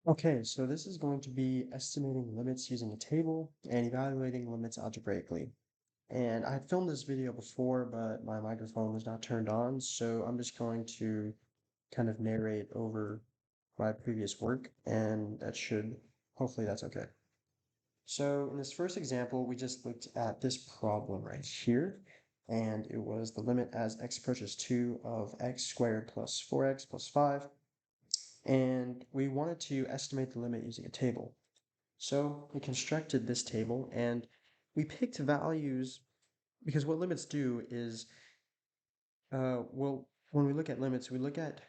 Okay, so this is going to be estimating limits using a table and evaluating limits algebraically. And I had filmed this video before, but my microphone was not turned on, so I'm just going to kind of narrate over my previous work, and hopefully that's okay. So in this first example, we just looked at this problem right here, and it was the limit as x approaches 2 of x squared plus 4x plus 5, and we wanted to estimate the limit using a table. So we constructed this table and we picked values because what limits do is, when we look at limits, we look at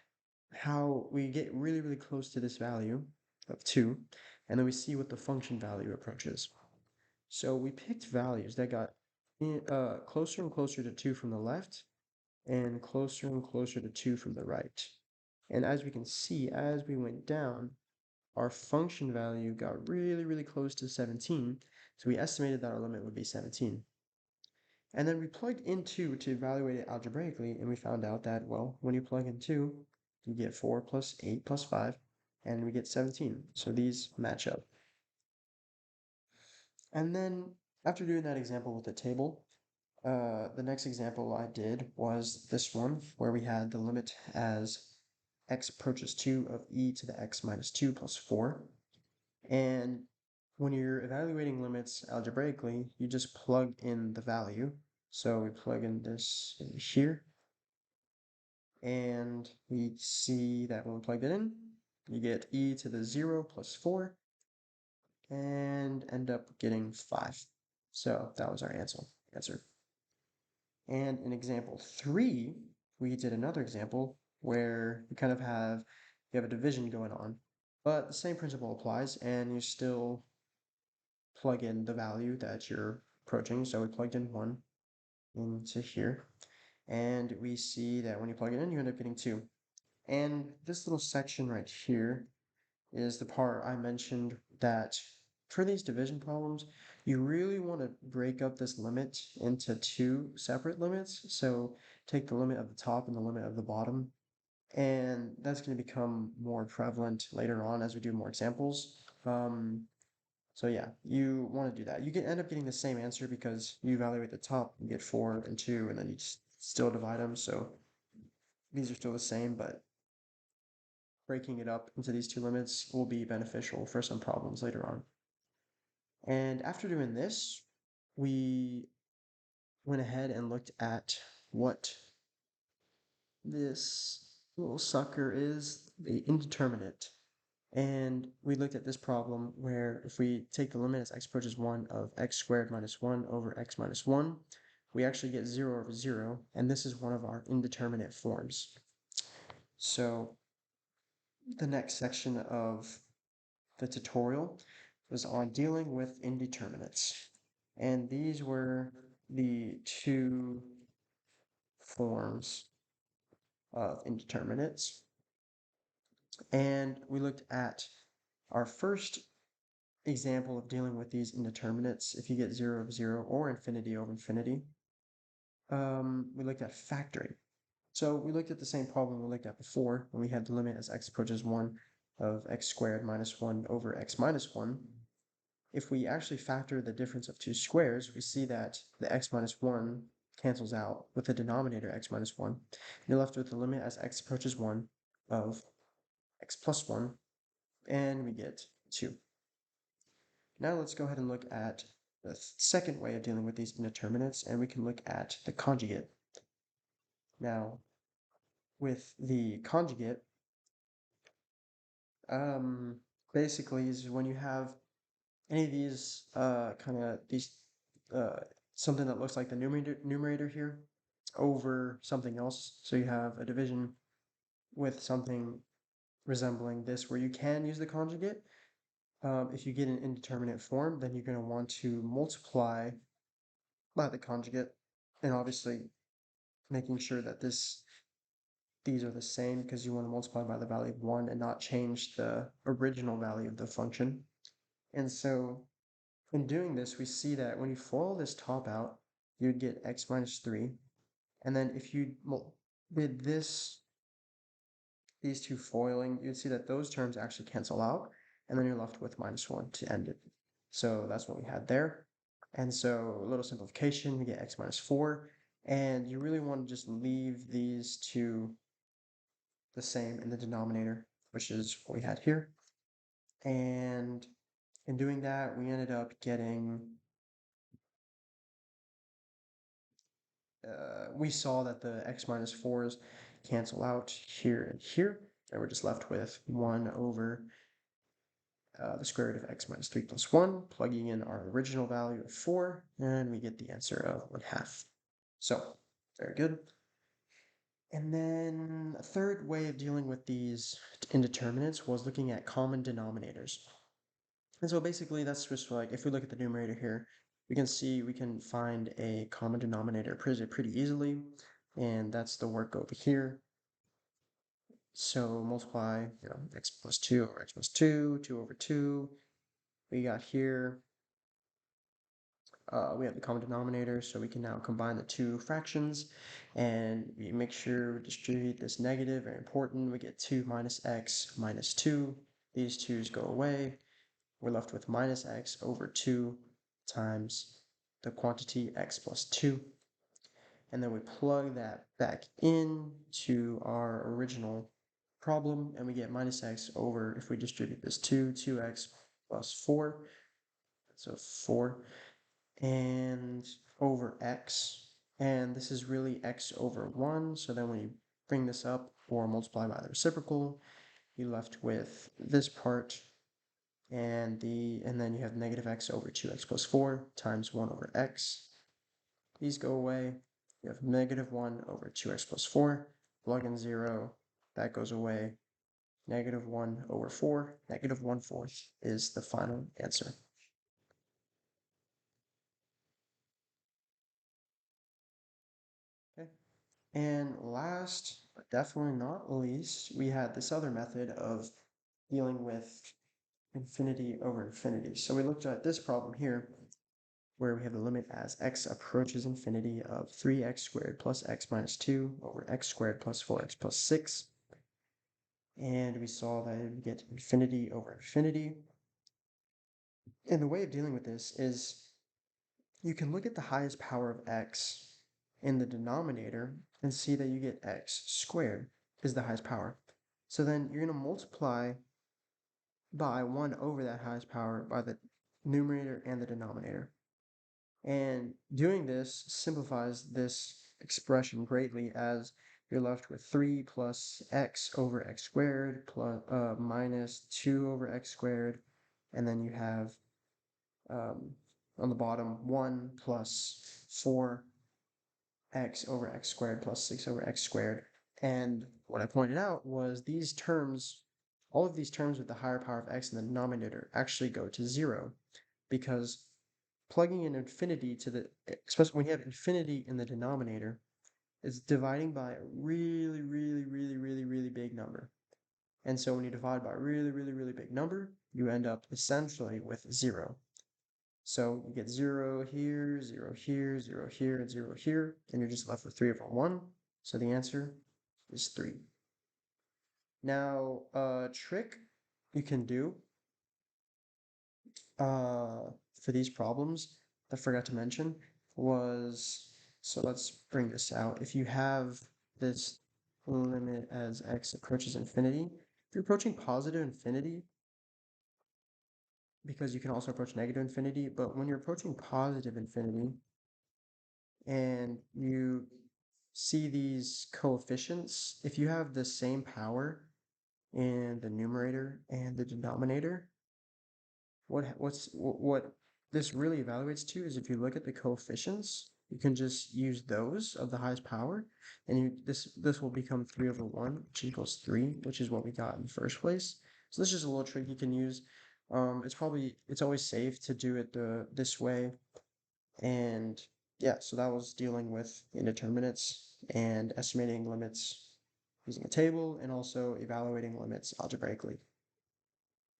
how we get really, really close to this value of 2, and then we see what the function value approaches. So we picked values that got closer and closer to 2 from the left and closer to 2 from the right. And as we can see, as we went down, our function value got really, really close to 17, so we estimated that our limit would be 17. And then we plugged in 2 to evaluate it algebraically, and we found out that, well, when you plug in 2, you get 4 plus 8 plus 5, and we get 17. So these match up. And then after doing that example with the table, the next example I did was this one, where we had the limit as x approaches 2 of e to the x minus 2 plus 4. And when you're evaluating limits algebraically, you just plug in the value. So we plug in this in here, and we see that when we plugged it in, you get e to the 0 plus 4, and end up getting 5. So that was our answer. And in example 3, we did another example where you have a division going on, but the same principle applies, and you still plug in the value that you're approaching. So we plugged in 1 into here, and we see that when you plug it in, you end up getting 2. And this little section right here is the part I mentioned that for these division problems, you really want to break up this limit into two separate limits. So take the limit of the top and the limit of the bottom. And that's going to become more prevalent later on as we do more examples. So yeah, you want to do that. You can end up getting the same answer because you evaluate the top, you get 4 and 2, and then you just still divide them. So these are still the same, but breaking it up into these two limits will be beneficial for some problems later on. And after doing this, we went ahead and looked at what this little sucker is, the indeterminate. And we looked at this problem where if we take the limit as x approaches 1 of x squared minus 1 over x minus 1, we actually get 0 over 0, and this is one of our indeterminate forms. So the next section of the tutorial was on dealing with indeterminates. And these were the two forms of indeterminates. And we looked at our first example of dealing with these indeterminates. If you get 0 over 0 or infinity over infinity, we looked at factoring. So we looked at the same problem we looked at before when we had the limit as x approaches 1 of x squared minus 1 over x minus 1. If we actually factor the difference of two squares, we see that the x minus 1 cancels out with the denominator x minus 1. You're left with the limit as x approaches 1 of x plus 1, and we get 2. Now let's go ahead and look at the second way of dealing with these indeterminates, and we can look at the conjugate. Now, with the conjugate, basically is when you have any of these uh, something that looks like the numerator here over something else. So you have a division with something resembling this where you can use the conjugate. If you get an indeterminate form, then you're going to want to multiply by the conjugate, and obviously making sure that these are the same because you want to multiply by the value of 1 and not change the original value of the function. And so in doing this, we see that when you FOIL this top out, you'd get x minus 3. And then if you did these two foiling, you'd see that those terms actually cancel out. and then you're left with -1 to end it. So that's what we had there. And so a little simplification, we get x minus 4, and you really want to just leave these two the same in the denominator, which is what we had here. And in doing that, we ended up getting, we saw that the x minus 4s cancel out here and here, and we're just left with 1 over the square root of x minus 3 plus 1, plugging in our original value of 4, and we get the answer of 1/2. So, very good. And then a third way of dealing with these indeterminates was looking at common denominators. And so basically that's just like, if we look at the numerator here, we can see we can find a common denominator pretty easily, and that's the work over here. So multiply, x plus 2 over x plus 2, 2 over 2. We got here, we have the common denominator, so we can now combine the two fractions, and we make sure we distribute this negative, very important. We get 2 minus x minus 2. These 2's go away. We're left with minus x over 2 times the quantity x plus 2. And then we plug that back in to our original problem, and we get minus x over, if we distribute this 2x plus 4, so 4, and over x, and this is really x over 1, so then when you bring this up or multiply by the reciprocal, you're left with this part, and then you have negative x over 2x plus 4 times 1 over x. These go away. You have negative 1 over 2x plus 4, plug in 0, that goes away. Negative 1 over 4, negative 1/4 is the final answer. Okay. And last, but definitely not least, we had this other method of dealing with infinity over infinity. So we looked at this problem here, where we have the limit as x approaches infinity of 3x squared plus x minus 2 over x squared plus 4x plus 6. And we saw that it would get infinity over infinity. And the way of dealing with this is you can look at the highest power of x in the denominator and see that you get x squared is the highest power. So then you're going to multiply by 1 over that highest power by the numerator and the denominator. And doing this simplifies this expression greatly, as you're left with 3 plus x over x squared plus minus 2 over x squared, and then you have on the bottom 1 plus 4x over x squared plus 6 over x squared. And what I pointed out was these terms, all of these terms with the higher power of x in the denominator actually go to 0, because plugging in infinity to the, especially when you have infinity in the denominator, is dividing by a really big number. And so when you divide by a really big number, you end up essentially with 0. So you get 0 here, 0 here, 0 here, and 0 here, and you're just left with 3 over 1. So the answer is 3. Now, a trick you can do for these problems I forgot to mention was, so let's bring this out. If you have this limit as x approaches infinity, if you're approaching positive infinity, because you can also approach negative infinity, but when you're approaching positive infinity and you see these coefficients, if you have the same power in the numerator and the denominator, what this really evaluates to is if you look at the coefficients, you can just use those of the highest power, and this will become 3 over 1, which equals 3, which is what we got in the first place. So this is just a little trick you can use. It's always safe to do it this way. And yeah, so that was dealing with indeterminates and estimating limits using a table, and also evaluating limits algebraically.